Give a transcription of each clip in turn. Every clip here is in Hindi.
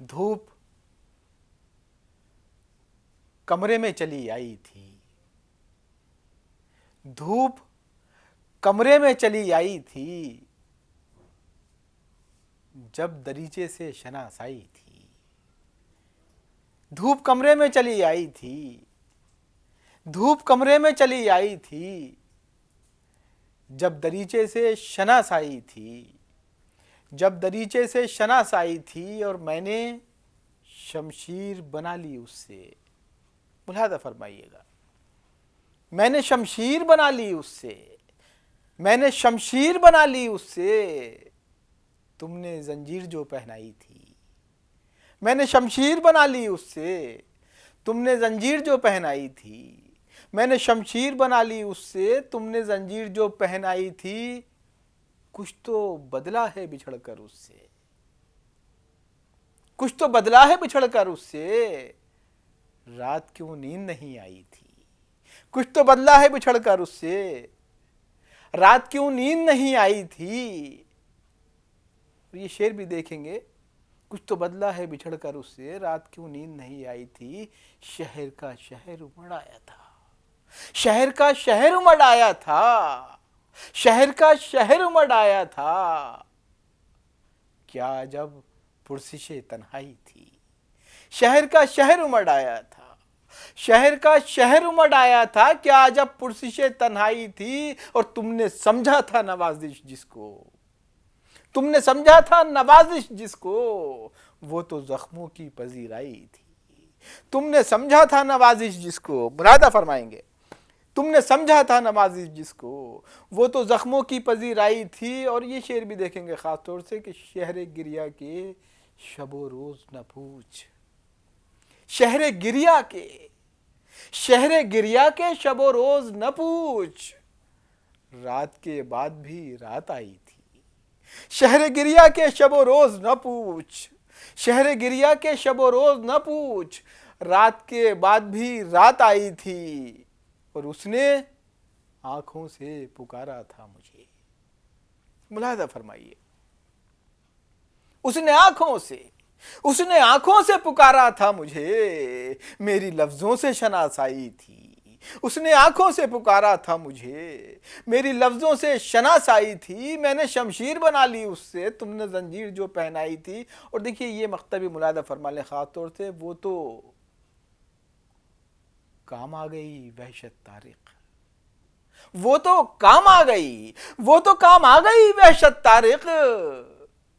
धूप कमरे में चली आई थी, धूप कमरे में चली आई थी, जब दरीचे से शनास आई थी। धूप कमरे में चली आई थी, धूप कमरे में चली आई थी, जब दरीचे से शनास आई थी, जब दरीचे से शनास आई थी, और मैंने शमशीर बना ली उससे। मुलाहाजा फरमाइएगा, मैंने शमशीर बना ली उससे, मैंने शमशीर बना ली उससे, तुमने जंजीर जो पहनाई थी। मैंने शमशीर बना ली उससे, तुमने जंजीर जो पहनाई थी। मैंने शमशीर बना ली उससे, तुमने जंजीर जो पहनाई थी। कुछ तो बदला है बिछड़ कर उससे, कुछ तो बदला है बिछड़ कर उससे, रात क्यों नींद नहीं आई थी। कुछ तो बदला है बिछड़ कर उससे, रात क्यों नींद नहीं आई थी। और ये शेर भी देखेंगे, कुछ तो बदला है बिछड़ कर उससे, रात क्यों नींद नहीं आई थी। शहर का शहर उमड़ आया था, शहर का शहर उमड़ आया था, शहर का शहर उमड़ आया था। क्या जब पुरसिशे तन्हाई थी। शहर का शहर उमड़ आया था, शहर का शहर उमड़ आया था। क्या जब पुरसिशे तन्हाई थी, और तुमने समझा था नवाजिश जिसको, तुमने समझा था नवाजिश जिसको, वो तो जख्मों की पजीराई थी। तुमने समझा था नवाजिश जिसको, मुलाहाजा फरमाएंगे, तुमने समझा था नवाजिश जिसको, वो तो जख्मों की पजीराई थी। और ये शेर भी देखेंगे खास तौर से कि शहरे गिरिया के शबो रोज न पूछ। शहरे गिरिया के, शहरे गिरिया के शबो रोज न पूछ, रात के बाद भी रात आई थी। शहरे गिरिया के शबो रोज न पूछ, शहरे गिरिया के शबो रोज न पूछ, रात के बाद भी रात आई थी। और उसने आंखों से पुकारा था मुझे। मुलाहाजा फरमाइए, उसने आंखों से, उसने आंखों से पुकारा था मुझे, मेरी लफ्जों से शनासाई थी। उसने आंखों से पुकारा था मुझे, मेरी लफ्जों से शनासाई थी। मैंने शमशीर बना ली उससे, तुमने जंजीर जो पहनाई थी। और देखिए ये मकतबी मुलाहाजा फरमा लें खास तौर से, वो तो काम आ गई वहशत तारिक, वो तो काम आ गई, वो तो काम आ गई वहशत तारिक,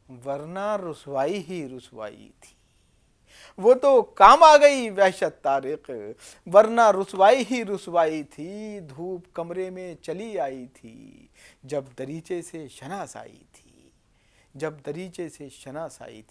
वरना रुसवाई ही रुसवाई थी। वो तो काम आ गई वहशत तारिक, वरना रुसवाई ही रुसवाई थी। धूप कमरे में चली आई थी, जब दरीचे से शनास आई थी, जब दरीचे से शनास आई